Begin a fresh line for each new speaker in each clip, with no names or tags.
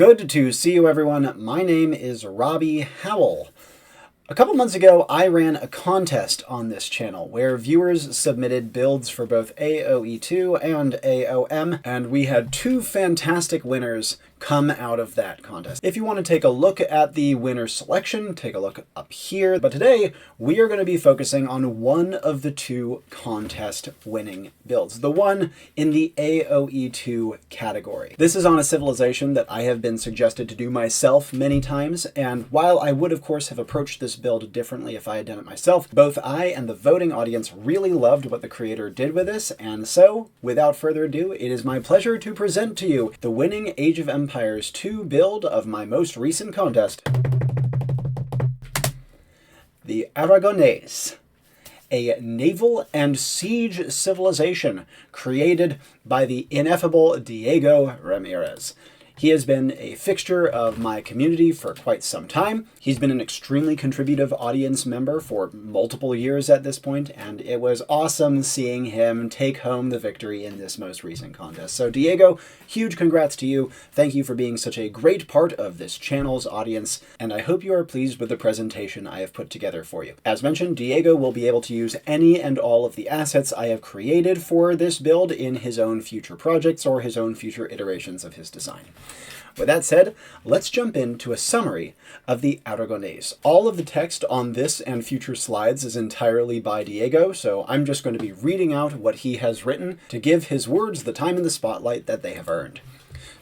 Good to see you, everyone. My name is Robbie Howell. A couple months ago, I ran a contest on this channel where viewers submitted builds for both AOE2 and AOM, and we had two fantastic winners come out of that contest. If you want to take a look at the winner selection, take a look up here. But today, we are going to be focusing on one of the two contest winning builds, the one in the AOE2 category. This is on a civilization that I have been suggested to do myself many times, and while I would of course have approached this build differently if I had done it myself, both I and the voting audience really loved what the creator did with this, and so, without further ado, it is my pleasure to present to you the winning Age of Empires 2 build of my most recent contest, the ARAGONESE, a naval and siege civilization created by the ineffable Diego Ramírez. He has been a fixture of my community for quite some time. He's been an extremely contributive audience member for multiple years at this point, and it was awesome seeing him take home the victory in this most recent contest. So Diego, huge congrats to you. Thank you for being such a great part of this channel's audience, and I hope you are pleased with the presentation I have put together for you. As mentioned, Diego will be able to use any and all of the assets I have created for this build in his own future projects or his own future iterations of his design. With that said, let's jump into a summary of the ARAGONESE. All of the text on this and future slides is entirely by Diego, so I'm just going to be reading out what he has written to give his words the time in the spotlight that they have earned.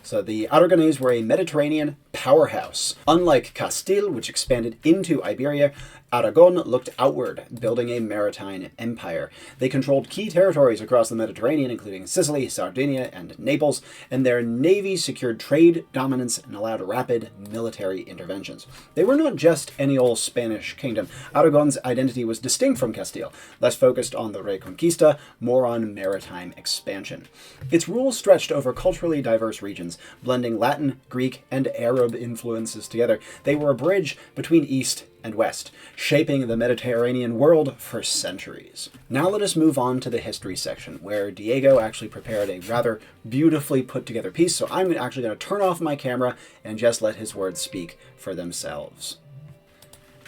So the Aragonese were a Mediterranean powerhouse. Unlike Castile, which expanded into Iberia, Aragon looked outward, building a maritime empire. They controlled key territories across the Mediterranean, including Sicily, Sardinia, and Naples, and their navy secured trade dominance and allowed rapid military interventions. They were not just any old Spanish kingdom. Aragon's identity was distinct from Castile, less focused on the Reconquista, more on maritime expansion. Its rule stretched over culturally diverse regions, blending Latin, Greek, and Arab influences together. They were a bridge between East and West, shaping the Mediterranean world for centuries. Now let us move on to the history section, where Diego actually prepared a rather beautifully put together piece, so I'm actually going to turn off my camera and just let his words speak for themselves.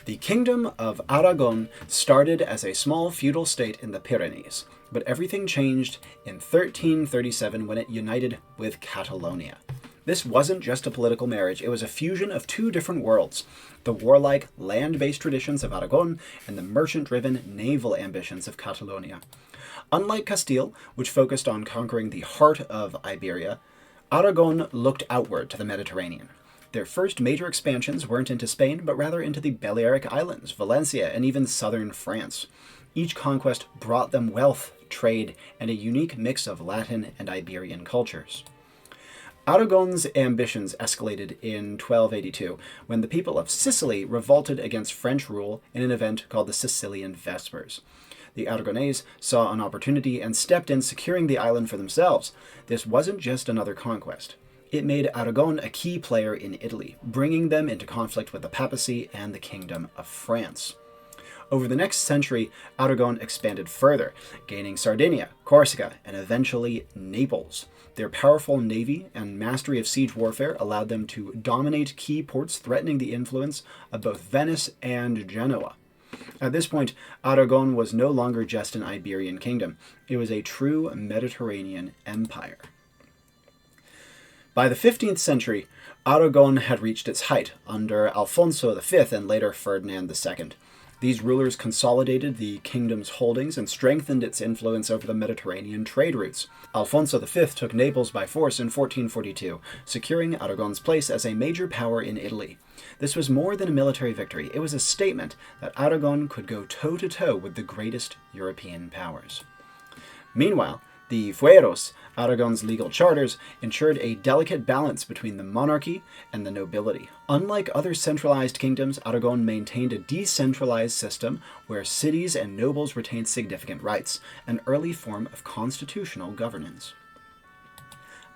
The Kingdom of Aragon started as a small feudal state in the Pyrenees, but everything changed in 1337 when it united with Catalonia. This wasn't just a political marriage, it was a fusion of two different worlds, the warlike, land-based traditions of Aragon and the merchant-driven naval ambitions of Catalonia. Unlike Castile, which focused on conquering the heart of Iberia, Aragon looked outward to the Mediterranean. Their first major expansions weren't into Spain, but rather into the Balearic Islands, Valencia, and even southern France. Each conquest brought them wealth, trade, and a unique mix of Latin and Iberian cultures. Aragon's ambitions escalated in 1282, when the people of Sicily revolted against French rule in an event called the Sicilian Vespers. The Aragonese saw an opportunity and stepped in, securing the island for themselves. This wasn't just another conquest. It made Aragon a key player in Italy, bringing them into conflict with the papacy and the Kingdom of France. Over the next century, Aragon expanded further, gaining Sardinia, Corsica, and eventually Naples. Their powerful navy and mastery of siege warfare allowed them to dominate key ports, threatening the influence of both Venice and Genoa. At this point, Aragon was no longer just an Iberian kingdom. It was a true Mediterranean empire. By the 15th century, Aragon had reached its height under Alfonso V and later Ferdinand II. These rulers consolidated the kingdom's holdings and strengthened its influence over the Mediterranean trade routes. Alfonso V took Naples by force in 1442, securing Aragon's place as a major power in Italy. This was more than a military victory. It was a statement that Aragon could go toe-to-toe with the greatest European powers. Meanwhile, the fueros, Aragon's legal charters, ensured a delicate balance between the monarchy and the nobility. Unlike other centralized kingdoms, Aragon maintained a decentralized system where cities and nobles retained significant rights, an early form of constitutional governance.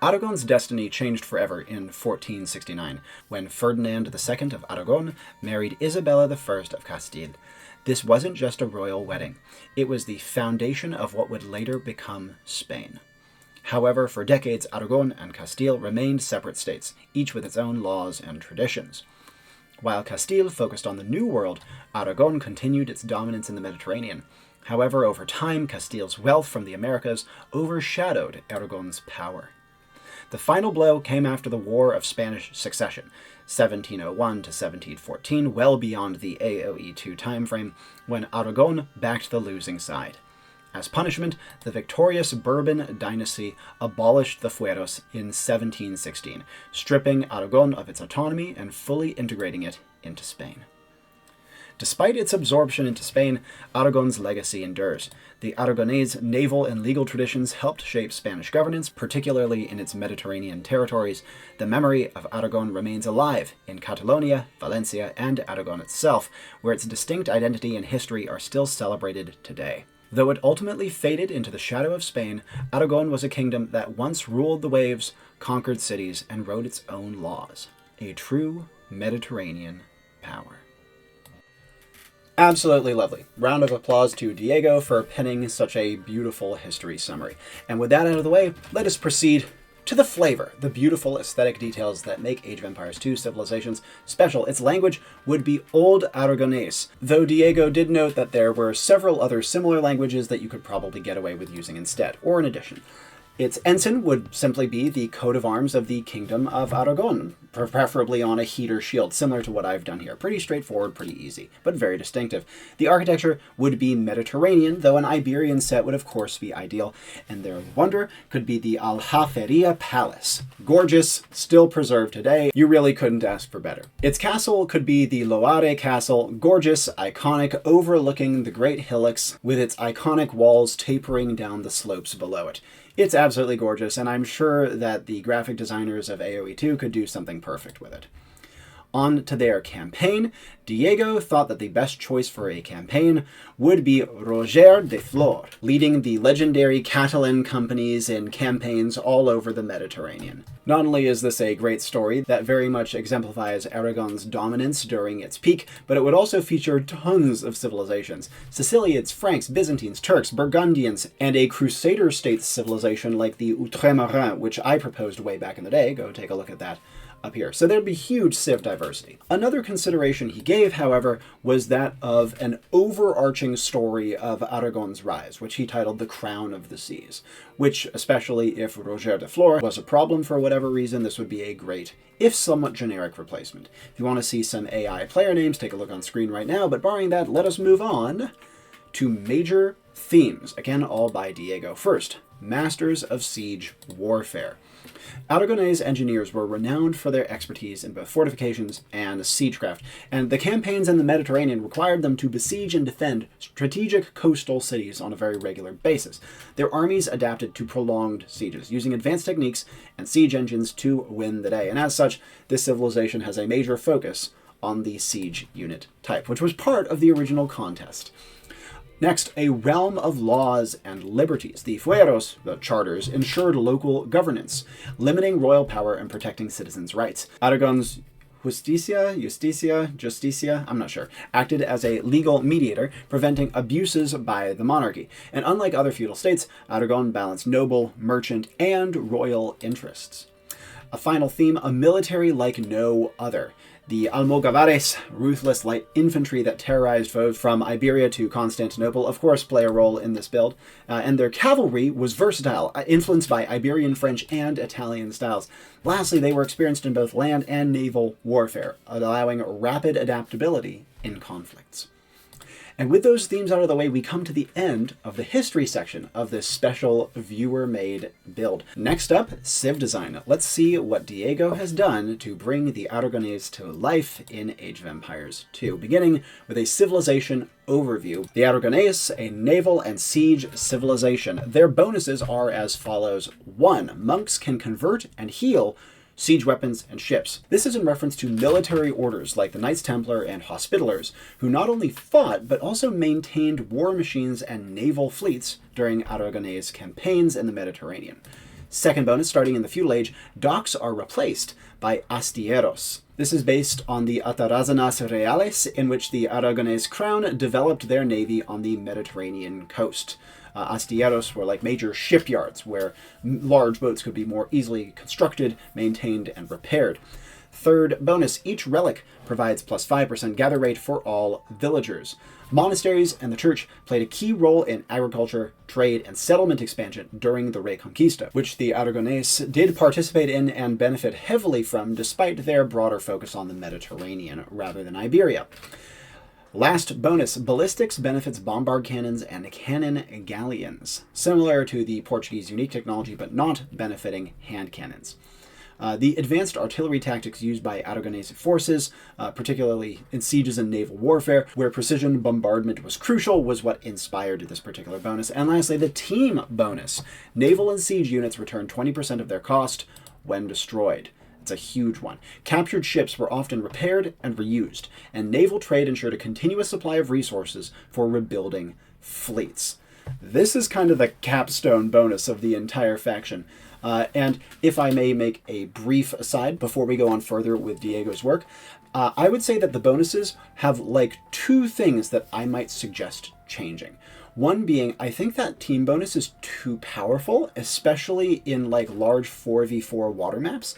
Aragon's destiny changed forever in 1469, when Ferdinand II of Aragon married Isabella I of Castile. This wasn't just a royal wedding. It was the foundation of what would later become Spain. However, for decades, Aragon and Castile remained separate states, each with its own laws and traditions. While Castile focused on the New World, Aragon continued its dominance in the Mediterranean. However, over time, Castile's wealth from the Americas overshadowed Aragon's power. The final blow came after the War of Spanish Succession, 1701 to 1714, well beyond the AOE2 timeframe, when Aragon backed the losing side. As punishment, the victorious Bourbon dynasty abolished the fueros in 1716, stripping Aragon of its autonomy and fully integrating it into Spain. Despite its absorption into Spain, Aragon's legacy endures. The Aragonese naval and legal traditions helped shape Spanish governance, particularly in its Mediterranean territories. The memory of Aragon remains alive in Catalonia, Valencia, and Aragon itself, where its distinct identity and history are still celebrated today. Though it ultimately faded into the shadow of Spain, Aragon was a kingdom that once ruled the waves, conquered cities, and wrote its own laws. A true Mediterranean power. Absolutely lovely. Round of applause to Diego for penning such a beautiful history summary. And with that out of the way, let us proceed to the flavor, the beautiful aesthetic details that make Age of Empires 2 Civilizations special. Its language would be Old Aragonese, though Diego did note that there were several other similar languages that you could probably get away with using instead, or in addition. Its ensign would simply be the coat of arms of the Kingdom of Aragon, preferably on a heater shield, similar to what I've done here. Pretty straightforward, pretty easy, but very distinctive. The architecture would be Mediterranean, though an Iberian set would of course be ideal, and their wonder could be the Aljaferia Palace. Gorgeous, still preserved today, you really couldn't ask for better. Its castle could be the Loare Castle, gorgeous, iconic, overlooking the great hillocks, with its iconic walls tapering down the slopes below it. It's absolutely gorgeous, and I'm sure that the graphic designers of AoE2 could do something perfect with it. On to their campaign, Diego thought that the best choice for a campaign would be Roger de Flor, leading the legendary Catalan companies in campaigns all over the Mediterranean. Not only is this a great story that very much exemplifies Aragon's dominance during its peak, but it would also feature tons of civilizations. Sicilians, Franks, Byzantines, Turks, Burgundians, and a Crusader state civilization like the Outremarins, which I proposed way back in the day. Go take a look at that up here. So there'd be huge civ diversity. Another consideration he gave, however, was that of an overarching story of Aragon's rise, which he titled The Crown of the Seas, which, especially if Roger de Flor was a problem for whatever reason, this would be a great, if somewhat generic, replacement. If you want to see some AI player names, take a look on screen right now, but barring that, let us move on to major themes, again all by Diego. First, Masters of Siege Warfare. Aragonese engineers were renowned for their expertise in both fortifications and siegecraft, and the campaigns in the Mediterranean required them to besiege and defend strategic coastal cities on a very regular basis. Their armies adapted to prolonged sieges, using advanced techniques and siege engines to win the day, and as such, this civilization has a major focus on the siege unit type, which was part of the original contest. Next, a realm of laws and liberties. The fueros, the charters, ensured local governance, limiting royal power and protecting citizens' rights. Aragon's justicia, I'm not sure, acted as a legal mediator, preventing abuses by the monarchy. And unlike other feudal states, Aragon balanced noble, merchant, and royal interests. A final theme, a military like no other. The Almogávares, ruthless light infantry that terrorized foes from Iberia to Constantinople, of course play a role in this build, and their cavalry was versatile, influenced by Iberian, French, and Italian styles. Lastly, they were experienced in both land and naval warfare, allowing rapid adaptability in conflicts. And with those themes out of the way, we come to the end of the history section of this special viewer-made build. Next up, civ design. Let's see what Diego has done to bring the Aragonese to life in Age of Empires 2, beginning with a civilization overview. The Aragonese, a naval and siege civilization. Their bonuses are as follows. 1. Monks can convert and heal siege weapons and ships. This is in reference to military orders like the Knights Templar and Hospitallers, who not only fought, but also maintained war machines and naval fleets during Aragonese campaigns in the Mediterranean. Second bonus, starting in the feudal age, docks are replaced by astilleros. This is based on the Atarazanas Reales, in which the Aragonese crown developed their navy on the Mediterranean coast. Astilleros were like major shipyards where large boats could be more easily constructed, maintained, and repaired. Third bonus, each relic provides plus 5% gather rate for all villagers. Monasteries and the church played a key role in agriculture, trade, and settlement expansion during the Reconquista, which the Aragonese did participate in and benefit heavily from despite their broader focus on the Mediterranean rather than Iberia. Last bonus, ballistics benefits bombard cannons and cannon galleons, similar to the Portuguese unique technology but not benefiting hand cannons. The advanced artillery tactics used by Aragonese forces, particularly in sieges and naval warfare, where precision bombardment was crucial, was what inspired this particular bonus. And lastly, the team bonus. Naval and siege units return 20% of their cost when destroyed. It's a huge one. Captured ships were often repaired and reused, and naval trade ensured a continuous supply of resources for rebuilding fleets. This is kind of the capstone bonus of the entire faction. And if I may make a brief aside before we go on further with Diego's work, I would say that the bonuses have like two things that I might suggest changing. One being, I think that team bonus is too powerful, especially in like large 4v4 water maps.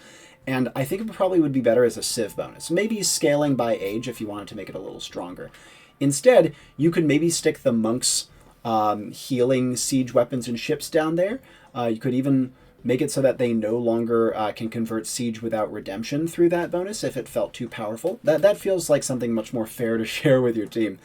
And I think it probably would be better as a civ bonus. Maybe scaling by age if you wanted to make it a little stronger. Instead, you could maybe stick the monks healing siege weapons and ships down there. You could even make it so that they no longer can convert siege without redemption through that bonus if it felt too powerful. That feels like something much more fair to share with your team.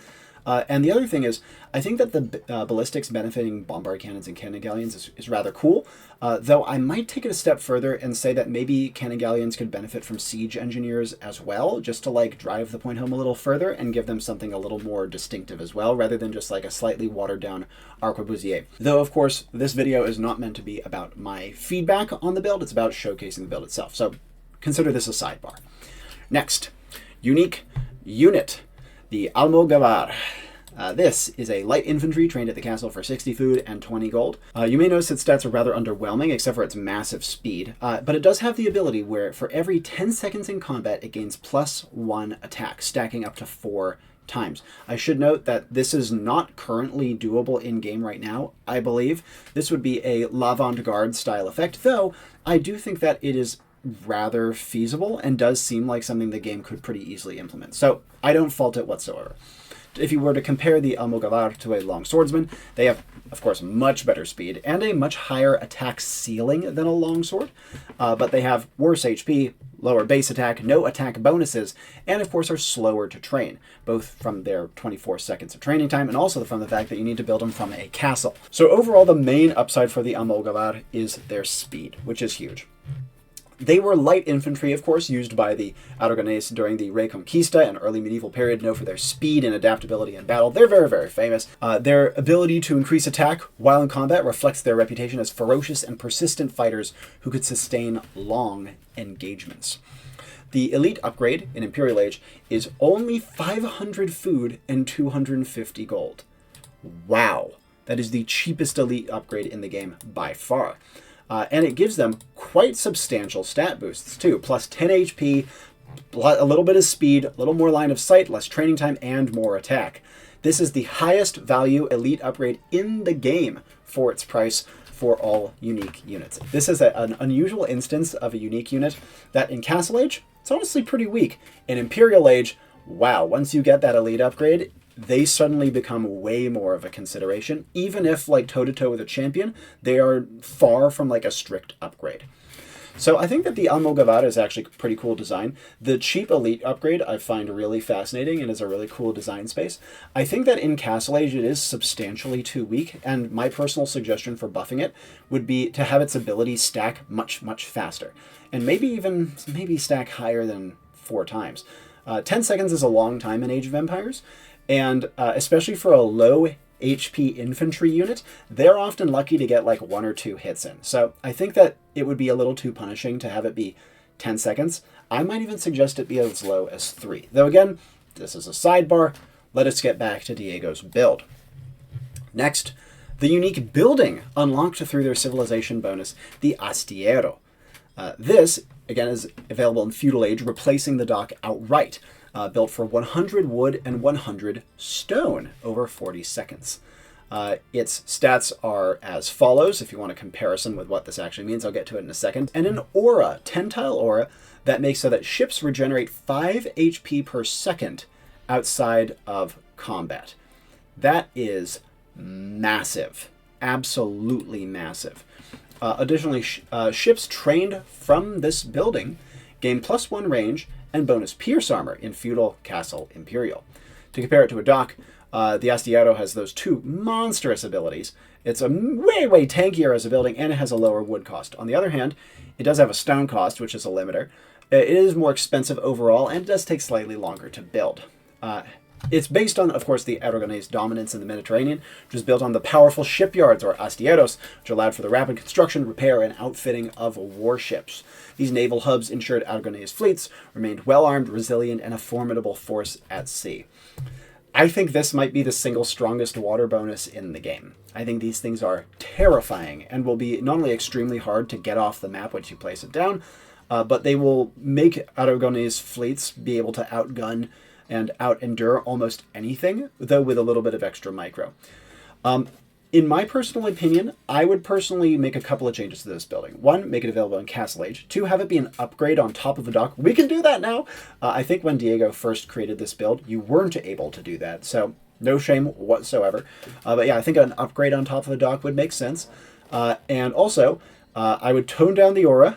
And the other thing is, I think that the ballistics benefiting bombard cannons and cannon galleons is rather cool, though I might take it a step further and say that maybe cannon galleons could benefit from siege engineers as well, just to like drive the point home a little further and give them something a little more distinctive as well, rather than just like a slightly watered down arquebusier. Though, of course, this video is not meant to be about my feedback on the build, it's about showcasing the build itself. So consider this a sidebar. Next, unique unit. The Almogavar. This is a light infantry trained at the castle for 60 food and 20 gold. You may notice its stats are rather underwhelming, except for its massive speed, but it does have the ability where for every 10 seconds in combat, it gains +1 attack, stacking up to 4 times. I should note that this is not currently doable in-game right now, I believe. This would be a l'avant-garde style effect, though I do think that it is rather feasible and does seem like something the game could pretty easily implement. So I don't fault it whatsoever. If you were to compare the Almogavar to a long swordsman, they have, of course, much better speed and a much higher attack ceiling than a longsword, but they have worse HP, lower base attack, no attack bonuses, and of course are slower to train, both from their 24 seconds of training time and also from the fact that you need to build them from a castle. So overall, the main upside for the Almogavar is their speed, which is huge. They were light infantry, of course, used by the Aragonese during the Reconquista and early medieval period, known for their speed and adaptability in battle. They're very, very famous. Their ability to increase attack while in combat reflects their reputation as ferocious and persistent fighters who could sustain long engagements. The elite upgrade in Imperial Age is only 500 food and 250 gold. Wow. That is the cheapest elite upgrade in the game by far. And it gives them quite substantial stat boosts too, plus 10 HP, a little bit of speed, a little more line of sight, less training time, and more attack. This is the highest value elite upgrade in the game for its price for all unique units. This is an unusual instance of a unique unit that in Castle Age, it's honestly pretty weak. In Imperial Age, wow, once you get that elite upgrade, they suddenly become way more of a consideration. Even if, like, toe-to-toe with a champion, they are far from, like, a strict upgrade. So I think that the Almogavar is actually a pretty cool design. The cheap elite upgrade I find really fascinating and is a really cool design space. I think that in Castle Age it is substantially too weak, and my personal suggestion for buffing it would be to have its ability stack much, much faster. And maybe stack higher than 4 times. 10 seconds is a long time in Age of Empires, and especially for a low HP infantry unit, they're often lucky to get like 1 or 2 hits in. So I think that it would be a little too punishing to have it be 10 seconds. I might even suggest it be as low as 3. Though again, this is a sidebar. Let us get back to Diego's build. Next, The unique building unlocked through their civilization bonus, the Astillero. This, again, is available in Feudal Age, replacing the dock outright. Built for 100 wood and 100 stone over 40 seconds. Its stats are as follows, if you want a comparison with what this actually means. I'll get to it in a second. And an aura, 10-tile aura, that makes so that ships regenerate 5 HP per second outside of combat. That is massive. Absolutely massive. Additionally, ships trained from this building gain +1 range and bonus pierce armor in Feudal, Castle, Imperial. To compare it to a dock, the Astillero has those two monstrous abilities. It's a way tankier as a building, and it has a lower wood cost. On the other hand, it does have a stone cost, which is a limiter. It is more expensive overall, and it does take slightly longer to build. It's based on, of course, the Aragonese dominance in the Mediterranean, which is built on the powerful shipyards, or astilleros, which allowed for the rapid construction, repair, and outfitting of warships. These naval hubs ensured Aragonese fleets remained well-armed, resilient, and a formidable force at sea. I think this might be the single strongest water bonus in the game. I think these things are terrifying and will be not only extremely hard to get off the map once you place it down, but they will make Aragonese fleets be able to outgun and out-endure almost anything, though with a little bit of extra micro. In my personal opinion, I would personally make a couple of changes to this building. One, make it available in Castle Age. Two, have it be an upgrade on top of a dock. We can do that now! I think when Diego first created this build, you weren't able to do that, so no shame whatsoever. But yeah, I think an upgrade on top of a dock would make sense. And also, I would tone down the aura.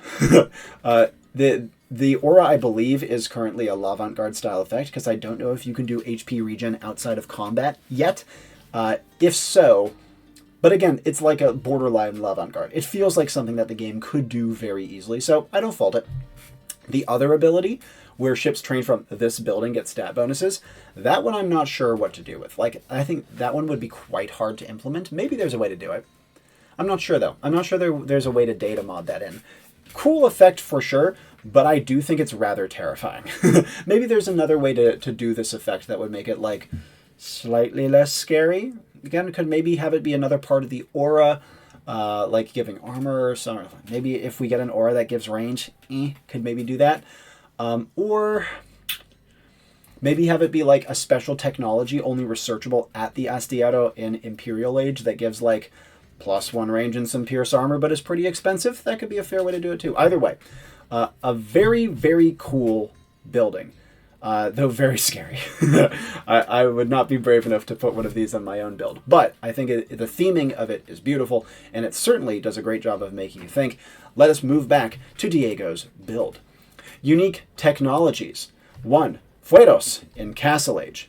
The aura, I believe, is currently a l'avant-garde style effect, because I don't know if you can do HP regen outside of combat yet. If so, but again, it's like a borderline l'avant-garde. It feels like something that the game could do very easily, so I don't fault it. The other ability, where ships trained from this building get stat bonuses, that one I'm not sure what to do with. Like, I think that one would be quite hard to implement. Maybe there's a way to do it. I'm not sure, though. I'm not sure there's a way to data mod that in. Cool effect for sure, but I do think it's rather terrifying. Maybe there's another way to do this effect that would make it, like, slightly less scary. Again, could maybe have it be another part of the aura, like giving armor or something. Maybe if we get an aura that gives range, could maybe do that. Or maybe have it be like a special technology only researchable at the Astillero in Imperial Age that gives like +1 range and some pierce armor, but is pretty expensive. That could be a fair way to do it too. Either way, a very, very cool building. Though very scary. I would not be brave enough to put one of these on my own build. But I think the theming of it is beautiful, and it certainly does a great job of making you think. Let us move back to Diego's build. Unique technologies. 1. Fueros in Castle Age.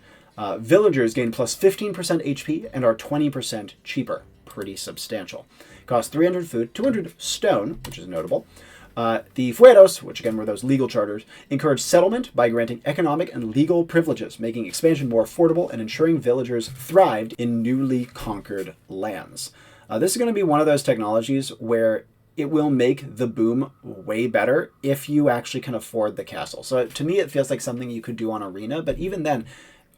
Villagers gain +15% HP and are 20% cheaper. Pretty substantial. Cost 300 food, 200 stone, which is notable. The fueros, which again were those legal charters, encourage settlement by granting economic and legal privileges, making expansion more affordable and ensuring villagers thrived in newly conquered lands. This is going to be one of those technologies where it will make the boom way better if you actually can afford the castle. So to me, it feels like something you could do on Arena, but even then,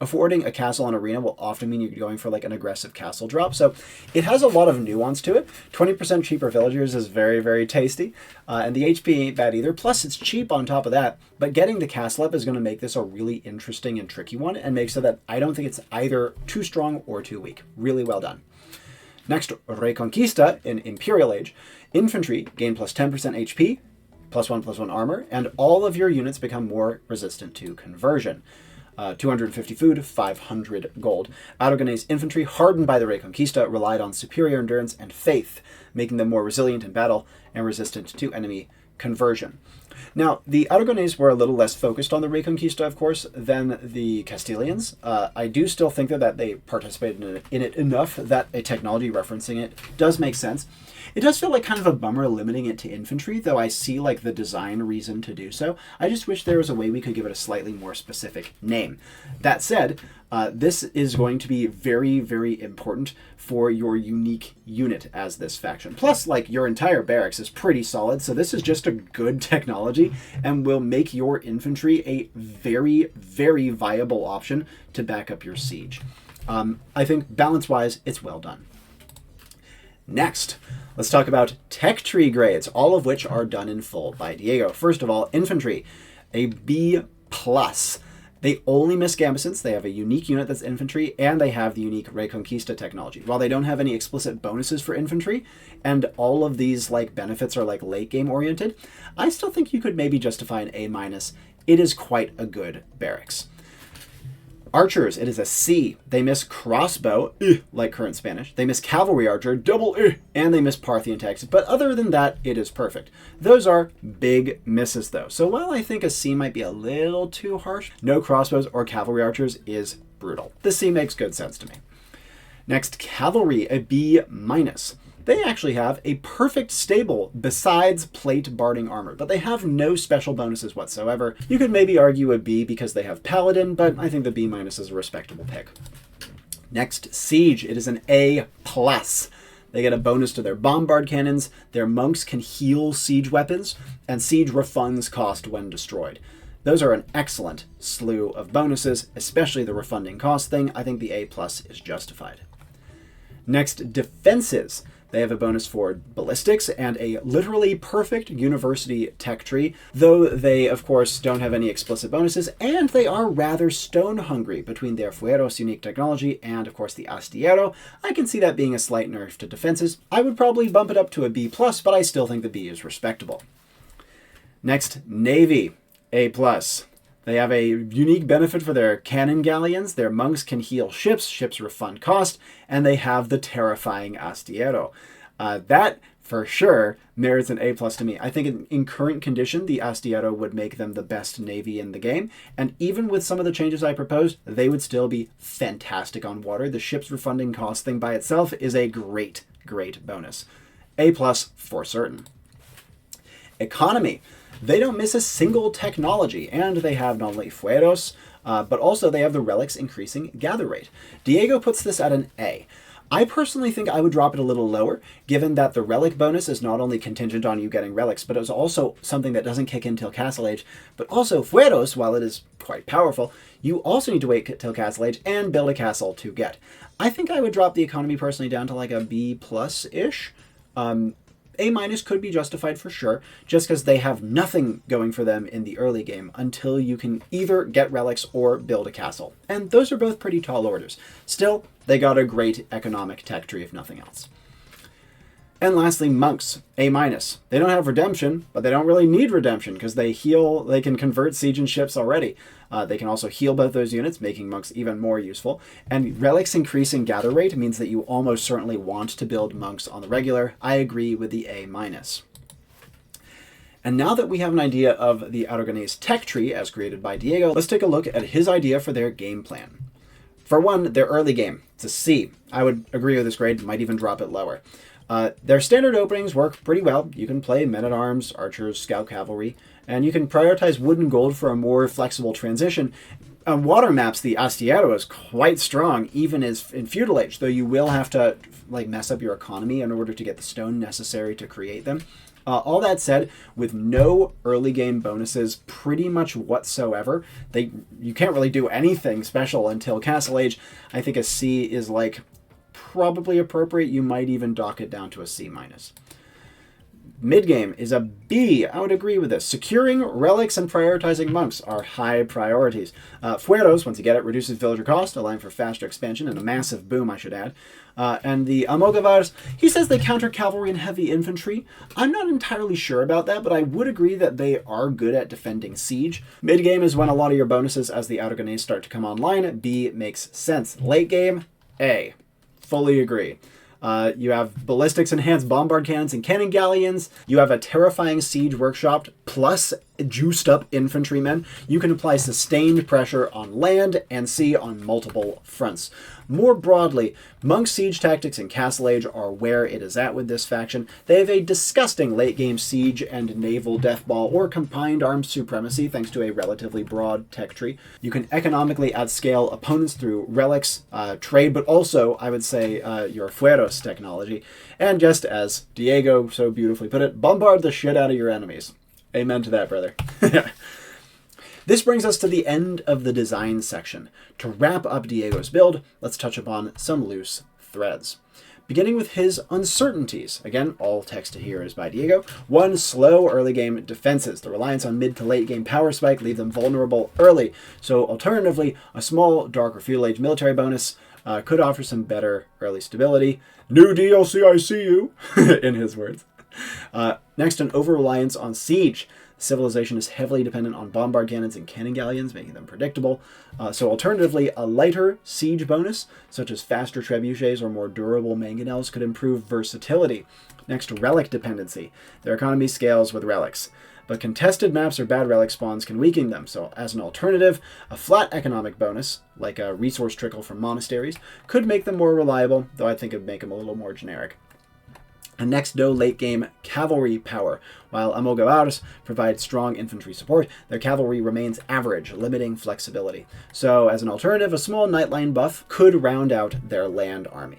affording a castle on Arena will often mean you're going for like an aggressive castle drop. So it has a lot of nuance to it. 20% cheaper villagers is very, very tasty. And the HP ain't bad either. Plus it's cheap on top of that. But getting the castle up is going to make this a really interesting and tricky one and make so that I don't think it's either too strong or too weak. Really well done. Next, Reconquista in Imperial Age. Infantry gain +10% HP, +1/+1 armor, and all of your units become more resistant to conversion. 250 food, 500 gold. Aragonese infantry, hardened by the Reconquista, relied on superior endurance and faith, making them more resilient in battle and resistant to enemy conversion. Now, the Aragonese were a little less focused on the Reconquista, of course, than the Castilians. I do still think that they participated in it enough that a technology referencing it does make sense. It does feel like kind of a bummer limiting it to infantry, though I see like the design reason to do so. I just wish there was a way we could give it a slightly more specific name. That said, this is going to be very, very important for your unique unit as this faction. Plus, like, your entire barracks is pretty solid, so this is just a good technology and will make your infantry a very, very viable option to back up your siege. I think balance-wise, it's well done. Next, let's talk about tech tree grades, all of which are done in full by Diego. First of all, infantry, a B+. They only miss gambesons. They have a unique unit that's infantry, and they have the unique Reconquista technology. While they don't have any explicit bonuses for infantry, and all of these like benefits are like late game oriented, I still think you could maybe justify an A-. It is quite a good barracks. Archers, it is a C. They miss crossbow, like current Spanish. They miss cavalry archer, double, and they miss Parthian text. But other than that, it is perfect. Those are big misses, though. So while I think a C might be a little too harsh, no crossbows or cavalry archers is brutal. The C makes good sense to me. Next, cavalry, a B-. They actually have a perfect stable besides plate barding armor, but they have no special bonuses whatsoever. You could maybe argue a B because they have paladin, but I think the B- is a respectable pick. Next, siege. It is an A+. They get a bonus to their bombard cannons, their monks can heal siege weapons, and siege refunds cost when destroyed. Those are an excellent slew of bonuses, especially the refunding cost thing. I think the A+ is justified. Next, defenses. They have a bonus for ballistics and a literally perfect university tech tree, though they, of course, don't have any explicit bonuses, and they are rather stone-hungry between their Fueros unique technology and, of course, the Astillero. I can see that being a slight nerf to defenses. I would probably bump it up to a B+, but I still think the B is respectable. Next, Navy, A+. They have a unique benefit for their cannon galleons. Their monks can heal ships, ships refund cost, and they have the terrifying Astillero. That, for sure, merits an A+ to me. I think in current condition, the Astillero would make them the best navy in the game, and even with some of the changes I proposed, they would still be fantastic on water. The ship's refunding cost thing by itself is a great, great bonus. A+ for certain. Economy. They don't miss a single technology, and they have not only Fueros, but also they have the relics increasing gather rate. Diego puts this at an A. I personally think I would drop it a little lower, given that the relic bonus is not only contingent on you getting relics, but it's also something that doesn't kick in till Castle Age. But also Fueros, while it is quite powerful, you also need to wait till Castle Age and build a castle to get. I think I would drop the economy personally down to like a B+-ish. A- could be justified for sure, just because they have nothing going for them in the early game until you can either get relics or build a castle. And those are both pretty tall orders. Still, they got a great economic tech tree if nothing else. And lastly, monks, A-. They don't have redemption, but they don't really need redemption because they heal, they can convert siege and ships already. They can also heal both those units, making monks even more useful. And relics increasing gather rate means that you almost certainly want to build monks on the regular. I agree with the A-. And now that we have an idea of the Aragonese tech tree as created by Diego, let's take a look at his idea for their game plan. For one, their early game. It's a C. I would agree with this grade, might even drop it lower. Their standard openings work pretty well. You can play men-at-arms, archers, scout cavalry, and you can prioritize wood and gold for a more flexible transition. On water maps, the Astillero is quite strong, even as in Feudal Age, though you will have to mess up your economy in order to get the stone necessary to create them. All that said, with no early game bonuses pretty much whatsoever, you can't really do anything special until Castle Age. I think a C is probably appropriate. You might even dock it down to a C-. Mid-game is a B. I would agree with this. Securing relics and prioritizing monks are high priorities. Fueros, once you get it, reduces villager cost, allowing for faster expansion and a massive boom, I should add. And the Almogavars, he says they counter cavalry and heavy infantry. I'm not entirely sure about that, but I would agree that they are good at defending siege. Mid-game is when a lot of your bonuses as the Aragonese start to come online. B makes sense. Late game, A. Fully agree. You have ballistics enhanced bombard cannons and cannon galleons. You have a terrifying siege workshop plus juiced up infantrymen. You can apply sustained pressure on land and sea on multiple fronts. More broadly, monk siege tactics in Castle Age are where it is at with this faction. They have a disgusting late game siege and naval deathball or combined arms supremacy thanks to a relatively broad tech tree. You can economically outscale opponents through relics, trade, but also, I would say, your Fueros technology. And just as Diego so beautifully put it, bombard the shit out of your enemies. Amen to that, brother. This brings us to the end of the design section. To wrap up Diego's build, let's touch upon some loose threads. beginning with his Uncertainties. Again, all text here is by Diego. 1, slow early game defenses. The reliance on mid to late game power spike leave them vulnerable early. So alternatively, a small Dark or Feudal Age military bonus could offer some better early stability. New DLC, I see you, in his words. Next, an over-reliance on siege. Civilization is heavily dependent on bombard cannons and cannon galleons, making them predictable. So alternatively, a lighter siege bonus, such as faster trebuchets or more durable mangonels, could improve versatility. Next, relic dependency. Their economy scales with relics, but contested maps or bad relic spawns can weaken them. So as an alternative, a flat economic bonus, like a resource trickle from monasteries, could make them more reliable, though I think it would make them a little more generic. And next, no late-game cavalry power. While Amogoars provide strong infantry support, their cavalry remains average, limiting flexibility. So, as an alternative, a small nightline buff could round out their land army.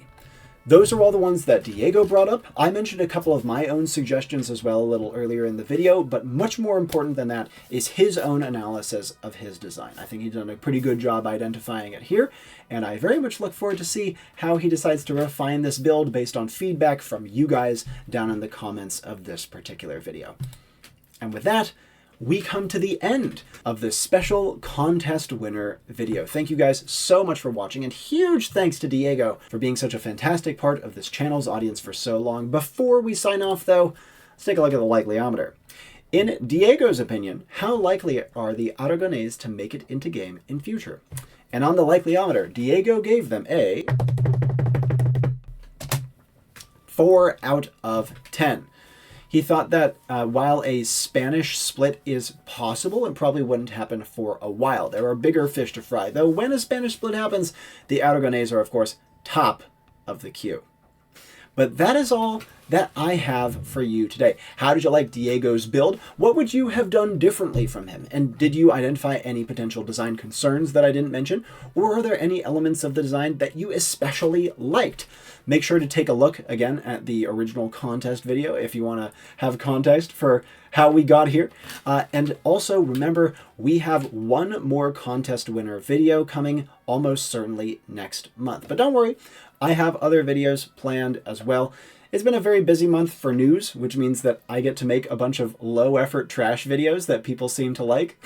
Those are all the ones that Diego brought up. I mentioned a couple of my own suggestions as well a little earlier in the video, but much more important than that is his own analysis of his design. I think he's done a pretty good job identifying it here, and I very much look forward to see how he decides to refine this build based on feedback from you guys down in the comments of this particular video. And with that, we come to the end of this special contest winner video. Thank you guys so much for watching, and huge thanks to Diego for being such a fantastic part of this channel's audience for so long. Before we sign off though, let's take a look at the Likeliometer. In Diego's opinion, how likely are the Aragonese to make it into game in future? And on the Likeliometer, Diego gave them a 4 out of 10. He thought that while a Spanish split is possible, it probably wouldn't happen for a while. There are bigger fish to fry, though when a Spanish split happens, the Aragonese are, of course, top of the queue. But that is all that I have for you today. How did you like Diego's build? What would you have done differently from him? And did you identify any potential design concerns that I didn't mention? Or are there any elements of the design that you especially liked? Make sure to take a look again at the original contest video if you want to have context for how we got here. And also remember, we have one more contest winner video coming almost certainly next month. But don't worry, I have other videos planned as well. It's been a very busy month for news, which means that I get to make a bunch of low-effort trash videos that people seem to like.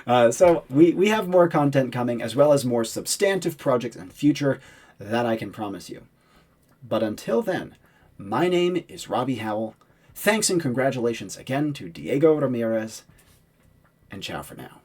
So we have more content coming, as well as more substantive projects in future, that I can promise you. But until then, my name is Robbie Howell. Thanks and congratulations again to Diego Ramírez, and ciao for now.